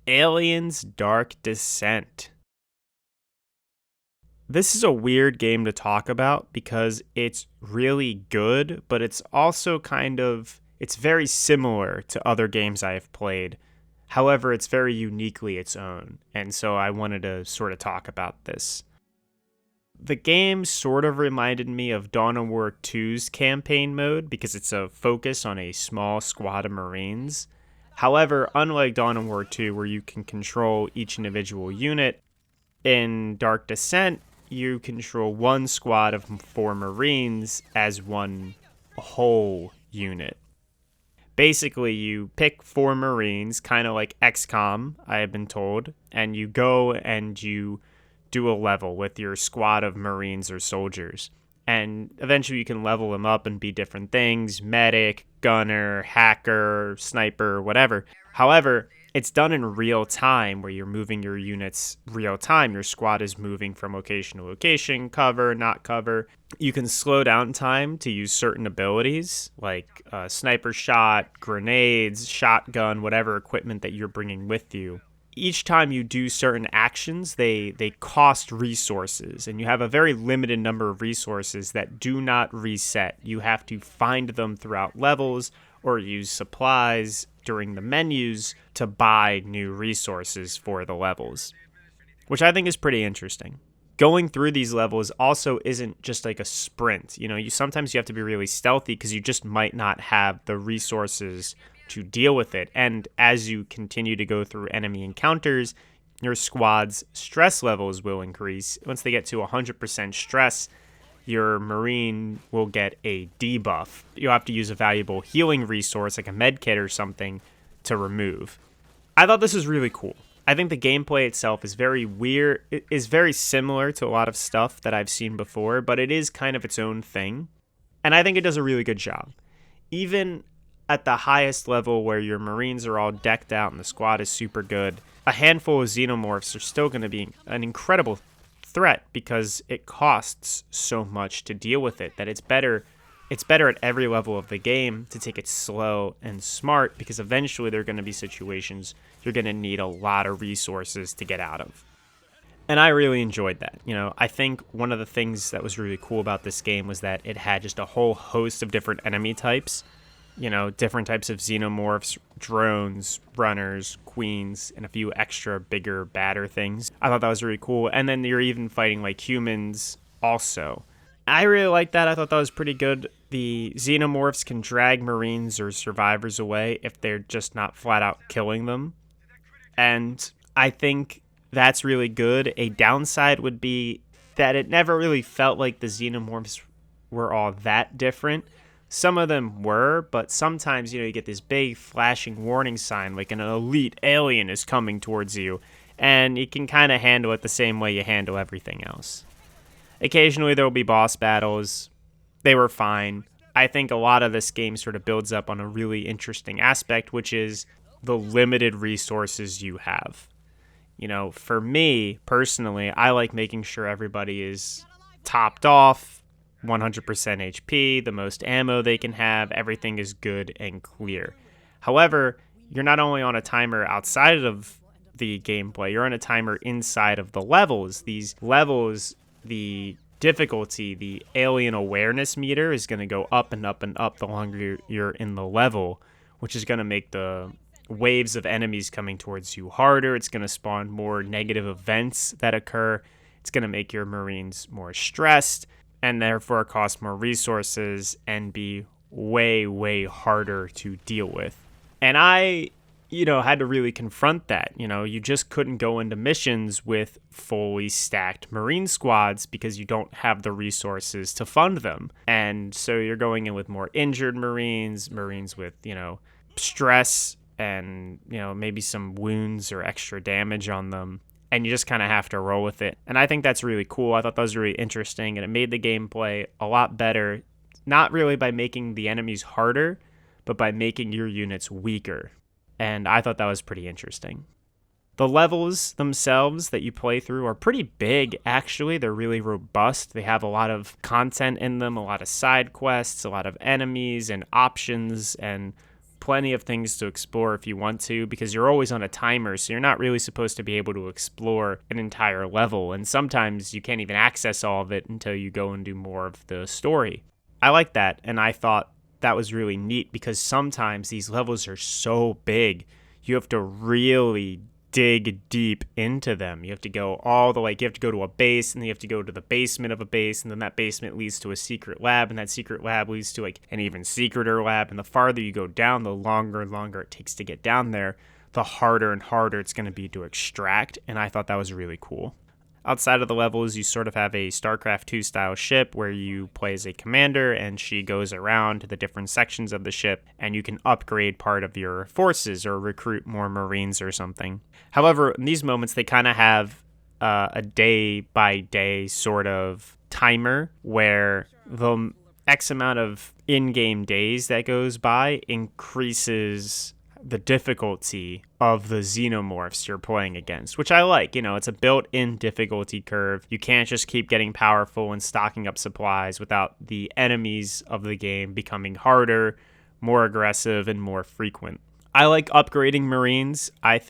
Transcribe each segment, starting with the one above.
Aliens Dark Descent. This is a weird game to talk about because it's really good, but it's also it's very similar to other games I have played. However, it's very uniquely its own, and so I wanted to sort of talk about this. The game sort of reminded me of Dawn of War 2's campaign mode because it's a focus on a small squad of Marines. However, unlike Dawn of War 2, where you can control each individual unit, in Dark Descent, you control one squad of 4 Marines as one whole unit. Basically, you pick 4 Marines, kind of like XCOM, I have been told, and you go and you do a level with your squad of Marines or soldiers. And eventually you can level them up and be different things: medic, gunner, hacker, sniper, whatever. However, it's done in real time where you're moving your units real time. Your squad is moving from location to location, cover, not cover. You can slow down time to use certain abilities like sniper shot, grenades, shotgun, whatever equipment that you're bringing with you. Each time you do certain actions, they cost resources, and you have a very limited number of resources that do not reset. You have to find them throughout levels or use supplies during the menus to buy new resources for the levels, which I think is pretty interesting. Going through these levels also isn't just like a sprint. You sometimes you have to be really stealthy because you just might not have the resources to deal with it. And as you continue to go through enemy encounters, your squad's stress levels will increase. Once they get to 100% stress, your Marine will get a debuff. You'll have to use a valuable healing resource like a med kit or something to remove. I thought this was really cool. I think the gameplay itself is very weird. It is very similar to a lot of stuff that I've seen before, but it is kind of its own thing. And I think it does a really good job. Even at the highest level where your Marines are all decked out and the squad is super good, a handful of xenomorphs are still going to be an incredible threat because it costs so much to deal with it that it's better at every level of the game to take it slow and smart, because eventually there are going to be situations you're going to need a lot of resources to get out of. And I really enjoyed that. I think one of the things that was really cool about this game was that it had just a whole host of different enemy types. Different types of xenomorphs, drones, runners, queens, and a few extra bigger, badder things. I thought that was really cool. And then you're even fighting like humans also. I really like that. I thought that was pretty good. The xenomorphs can drag Marines or survivors away if they're just not flat out killing them. And I think that's really good. A downside would be that it never really felt like the xenomorphs were all that different. Some of them were, but sometimes, you get this big flashing warning sign like an elite alien is coming towards you, and you can kind of handle it the same way you handle everything else. Occasionally there will be boss battles. They were fine. I think a lot of this game sort of builds up on a really interesting aspect, which is the limited resources you have. For me, personally, I like making sure everybody is topped off, 100% HP, the most ammo they can have, everything is good and clear. However, you're not only on a timer outside of the gameplay, you're on a timer inside of the levels. These levels, the difficulty, the alien awareness meter is going to go up and up and up the longer you're in the level, which is going to make the waves of enemies coming towards you harder. It's going to spawn more negative events that occur. It's going to make your Marines more stressed, and therefore cost more resources and be way, way harder to deal with. And I, had to really confront that. You just couldn't go into missions with fully stacked Marine squads because you don't have the resources to fund them. And so you're going in with more injured Marines with, stress and, maybe some wounds or extra damage on them. And you just kind of have to roll with it. And I think that's really cool. I thought that was really interesting, and it made the gameplay a lot better, not really by making the enemies harder, but by making your units weaker. And I thought that was pretty interesting. The levels themselves that you play through are pretty big, actually. They're really robust. They have a lot of content in them, a lot of side quests, a lot of enemies and options and plenty of things to explore if you want to, because you're always on a timer, so you're not really supposed to be able to explore an entire level, and sometimes you can't even access all of it until you go and do more of the story. I like that, and I thought that was really neat because sometimes these levels are so big, you have to really dig deep into them. You have to go all the way, you have to go to a base, and then you have to go to the basement of a base, and then that basement leads to a secret lab, and that secret lab leads to like an even secreter lab, and the farther you go down, the longer and longer it takes to get down there, the harder and harder it's going to be to extract, and I thought that was really cool. Outside of the levels, you sort of have a StarCraft 2 style ship where you play as a commander, and she goes around to the different sections of the ship, and you can upgrade part of your forces or recruit more Marines or something. However, in these moments, they kind of have a day-by-day sort of timer where the X amount of in-game days that goes by increases the difficulty of the xenomorphs you're playing against, which I like. It's a built-in difficulty curve. You can't just keep getting powerful and stocking up supplies without the enemies of the game becoming harder, more aggressive, and more frequent. I like upgrading Marines. I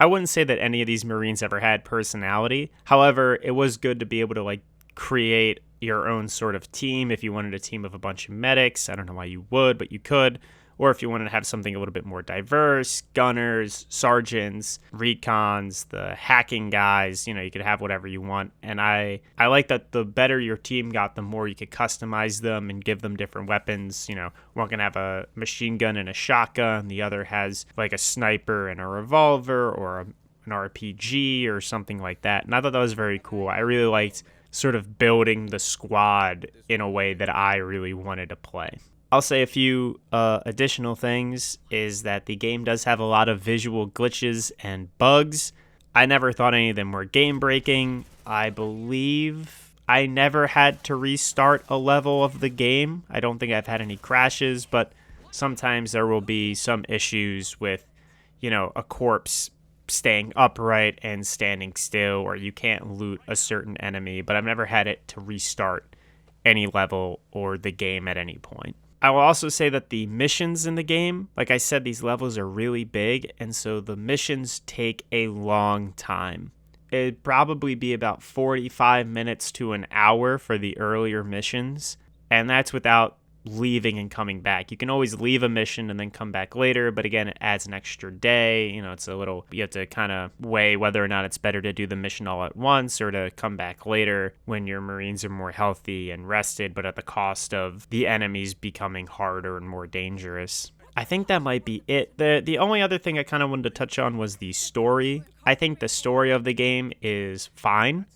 wouldn't say that any of these Marines ever had personality. However, it was good to be able to create your own sort of team. If you wanted a team of a bunch of medics, I don't know why you would, but you could. Or if you wanted to have something a little bit more diverse, gunners, sergeants, recons, the hacking guys, you could have whatever you want. And I like that the better your team got, the more you could customize them and give them different weapons. One can have a machine gun and a shotgun, the other has like a sniper and a revolver or an RPG or something like that. And I thought that was very cool. I really liked sort of building the squad in a way that I really wanted to play. I'll say a few additional things is that the game does have a lot of visual glitches and bugs. I never thought any of them were game breaking. I believe I never had to restart a level of the game. I don't think I've had any crashes, but sometimes there will be some issues with, a corpse staying upright and standing still, or you can't loot a certain enemy, but I've never had it to restart any level or the game at any point. I will also say that the missions in the game, like I said, these levels are really big, and so the missions take a long time. It'd probably be about 45 minutes to an hour for the earlier missions, and that's without leaving and coming back. You can always leave a mission and then come back later, but again, it adds an extra day. You have to kind of weigh whether or not it's better to do the mission all at once or to come back later when your Marines are more healthy and rested, but at the cost of the enemies becoming harder and more dangerous. I think that might be it. The only other thing I kind of wanted to touch on was the story. I think the story of the game is fine.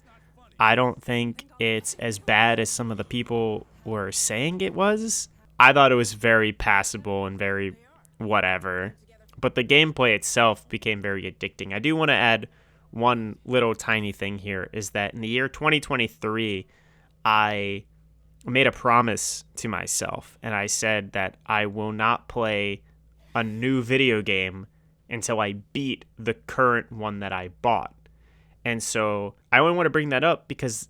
I don't think it's as bad as some of the people were saying it was. I thought it was very passable and very whatever. But the gameplay itself became very addicting. I do want to add one little tiny thing here, is that in the year 2023, I made a promise to myself, and I said that I will not play a new video game until I beat the current one that I bought. And so I only want to bring that up because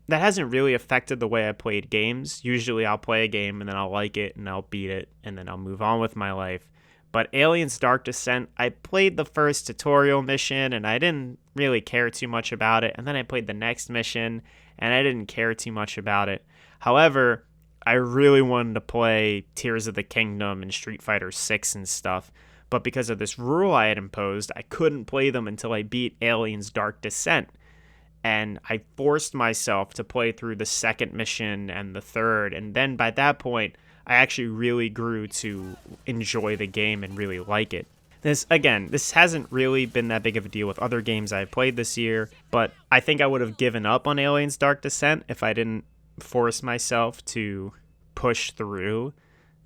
that hasn't really affected the way I played games. Usually I'll play a game and then I'll like it and I'll beat it and then I'll move on with my life. But Aliens Dark Descent, I played the first tutorial mission and I didn't really care too much about it. And then I played the next mission and I didn't care too much about it. However, I really wanted to play Tears of the Kingdom and Street Fighter 6 and stuff. But because of this rule I had imposed, I couldn't play them until I beat Aliens Dark Descent. And I forced myself to play through the second mission and the third. And then by that point, I actually really grew to enjoy the game and really like it. This hasn't really been that big of a deal with other games I played this year, but I think I would have given up on Aliens Dark Descent if I didn't force myself to push through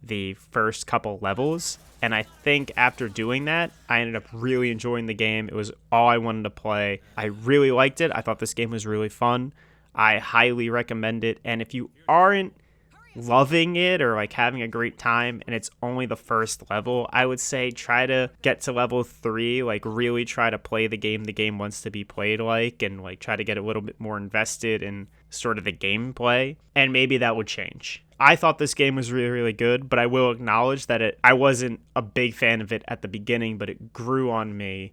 the first couple levels. And I think after doing that, I ended up really enjoying the game. It was all I wanted to play. I really liked it. I thought this game was really fun. I highly recommend it. And if you aren't loving it or like having a great time and it's only the first level, I would say try to get to level 3, like really try to play the game wants to be played like, and like try to get a little bit more invested in sort of the gameplay, and maybe that would change. I thought this game was really, really good, but I will acknowledge that I wasn't a big fan of it at the beginning, but it grew on me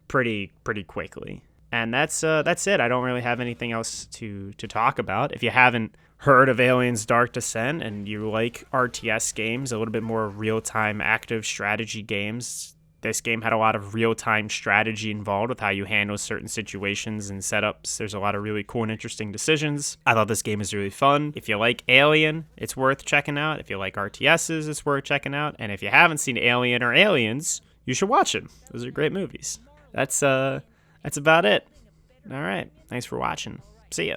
pretty quickly. And that's it. I don't really have anything else to talk about. If you haven't heard of Aliens Dark Descent and you like RTS games, a little bit more real-time active strategy games, this game had a lot of real-time strategy involved with how you handle certain situations and setups. There's a lot of really cool and interesting decisions. I thought this game is really fun. If you like Alien, it's worth checking out. If you like RTSs, it's worth checking out. And if you haven't seen Alien or Aliens, you should watch them. Those are great movies. That's about it. All right. Thanks for watching. See ya.